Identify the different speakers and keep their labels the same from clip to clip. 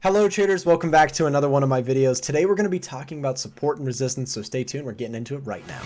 Speaker 1: Hello traders, welcome back to another one of my videos. Today we're going to be talking about support and resistance, so stay tuned, we're getting into it right now.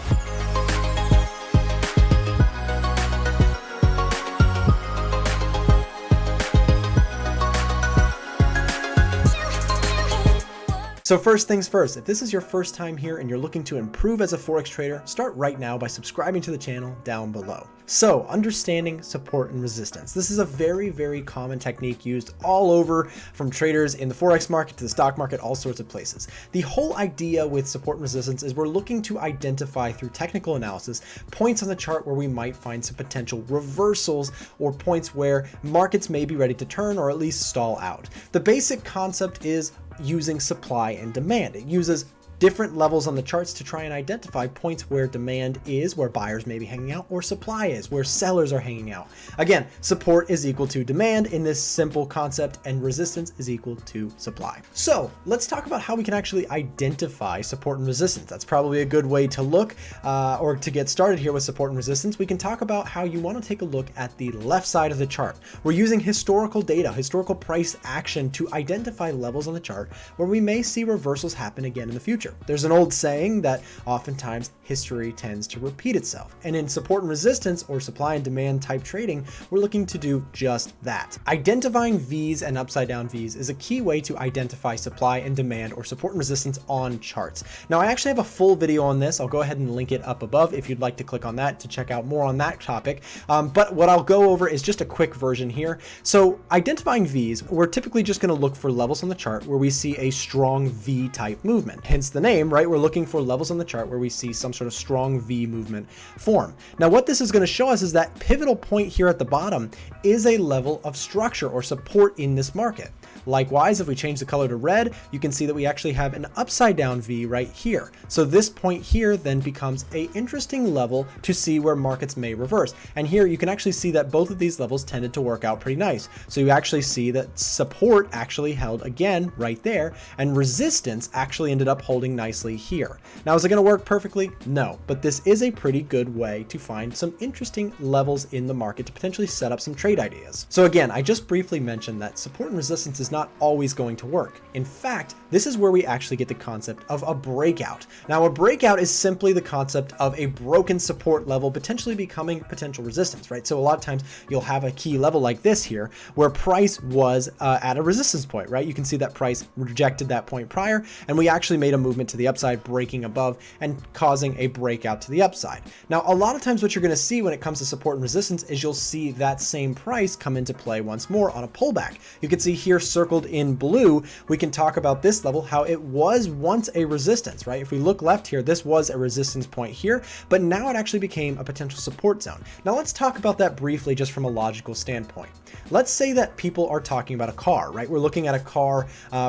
Speaker 1: So first things first, if this is your first time here and you're looking to improve as a Forex trader, start right now by subscribing to the channel down below. So understanding support and resistance. This is a very common technique used all over, from traders in the Forex market to the stock market, all sorts of places. The whole idea with support and resistance is we're looking to identify through technical analysis points on the chart where we might find some potential reversals or points where markets may be ready to turn or at least stall out. The basic concept is using supply and demand. It uses different levels on the charts to try and identify points where demand is, where buyers may be hanging out, or supply is, where sellers are hanging out. Again, support is equal to demand in this simple concept, and resistance is equal to supply. So let's talk about how we can actually identify support and resistance. That's probably a good way to look or to get started here with support and resistance. We can talk about how you want to take a look at the left side of the chart. We're using historical data, historical price action, to identify levels on the chart where we may see reversals happen again in the future. There's an old saying that oftentimes history tends to repeat itself. And in support and resistance, or supply and demand type trading, we're looking to do just that. Identifying V's and upside down V's is a key way to identify supply and demand, or support and resistance, on charts. Now, I actually have a full video on this. I'll go ahead and link it up above if you'd like to click on that to check out more on that topic. But what I'll go over is just a quick version here. So identifying V's, we're typically just going to look for levels on the chart where we see a strong V type movement. Hence the name, right? We're looking for levels on the chart where we see some sort of strong V movement form. Now, what this is going to show us is that pivotal point here at the bottom is a level of structure or support in this market. Likewise, if we change the color to red, you can see that we actually have an upside down V right here. So this point here then becomes an interesting level to see where markets may reverse. And here you can actually see that both of these levels tended to work out pretty nice. So you actually see that support actually held again right there, and resistance actually ended up holding nicely here. Now, is it going to work perfectly? No, but this is a pretty good way to find some interesting levels in the market to potentially set up some trade ideas. So again, I just briefly mentioned that support and resistance is not always going to work. In fact, this is where we actually get the concept of a breakout. Now, a breakout is simply the concept of a broken support level potentially becoming potential resistance, right? So a lot of times you'll have a key level like this here where price was at a resistance point, right? You can see that price rejected that point prior, and we actually made a movement to the upside, breaking above and causing a breakout to the upside. Now, a lot of times what you're going to see when it comes to support and resistance is you'll see that same price come into play once more on a pullback. You can see here circled in blue, we can talk about this level, how it was once a resistance, right? If we look left here, this was a resistance point here, but now it actually became a potential support zone. Now let's talk about that briefly just from a logical standpoint. Let's say that people are talking about a car, right? We're looking at a car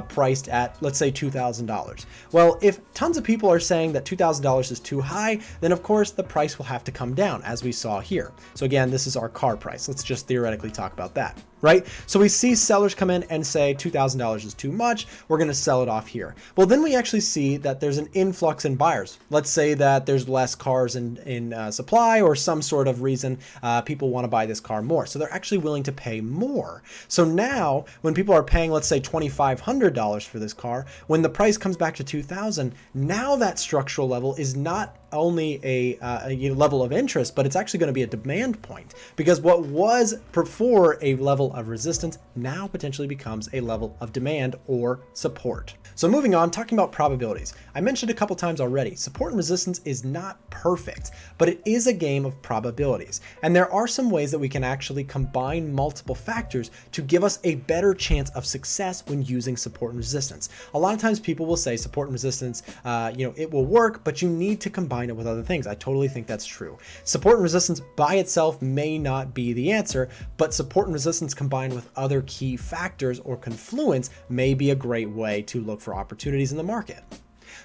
Speaker 1: priced at, let's say, $2,000. Well, if tons of people are saying that $2,000 is too high, then of course the price will have to come down, as we saw here. So again, this is our car price. Let's just theoretically talk about that, right? So we see sellers come in and say $2,000 is too much, we're going to sell it off here. Well, then we actually see that there's an influx in buyers. Let's say that there's less cars in supply, or some sort of reason people want to buy this car more. So they're actually willing to pay more. So now when people are paying, let's say, $2,500 for this car, when the price comes back to $2,000, now that structural level is not only a level of interest, but it's actually going to be a demand point, because what was before a level of resistance now potentially becomes a level of demand or support. So moving on, talking about probabilities. I mentioned a couple times already, support and resistance is not perfect, but it is a game of probabilities. And there are some ways that we can actually combine multiple factors to give us a better chance of success when using support and resistance. A lot of times people will say support and resistance, it will work, but you need to combine it with other things. I totally think that's true. Support and resistance by itself may not be the answer, but support and resistance combined with other key factors or confluence may be a great way to look for opportunities in the market.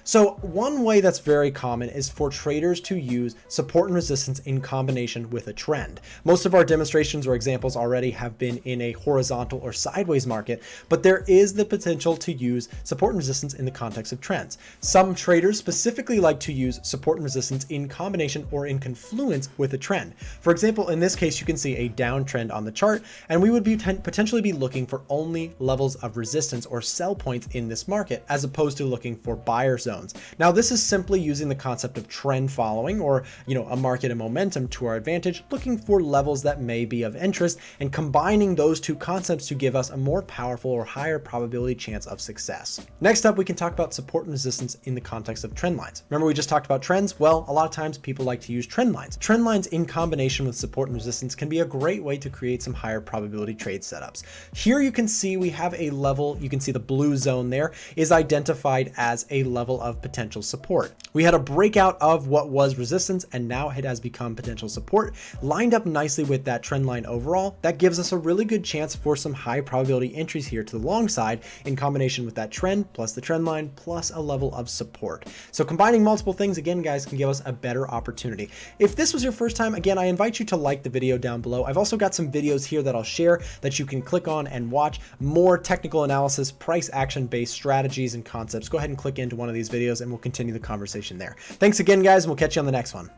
Speaker 1: So one way that's very common is for traders to use support and resistance in combination with a trend. Most of our demonstrations or examples already have been in a horizontal or sideways market, but there is the potential to use support and resistance in the context of trends. Some traders specifically like to use support and resistance in combination or in confluence with a trend. For example, in this case, you can see a downtrend on the chart, and we would be potentially be looking for only levels of resistance or sell points in this market, as opposed to looking for buyer zones. Now, this is simply using the concept of trend following, or a market and momentum to our advantage, looking for levels that may be of interest and combining those two concepts to give us a more powerful or higher probability chance of success. Next up, we can talk about support and resistance in the context of trend lines. Remember, we just talked about trends? Well, a lot of times people like to use trend lines. Trend lines in combination with support and resistance can be a great way to create some higher probability trade setups. Here you can see we have a level, you can see the blue zone there is identified as a level of potential support. We had a breakout of what was resistance, and now it has become potential support, lined up nicely with that trend line overall. That gives us a really good chance for some high probability entries here to the long side in combination with that trend plus the trend line plus a level of support. So combining multiple things, again, guys, can give us a better opportunity. If this was your first time, again, I invite you to like the video down below. I've also got some videos here that I'll share that you can click on and watch more technical analysis, price action based strategies and concepts. Go ahead and click into one of these videos and we'll continue the conversation there. Thanks again, guys, and we'll catch you on the next one.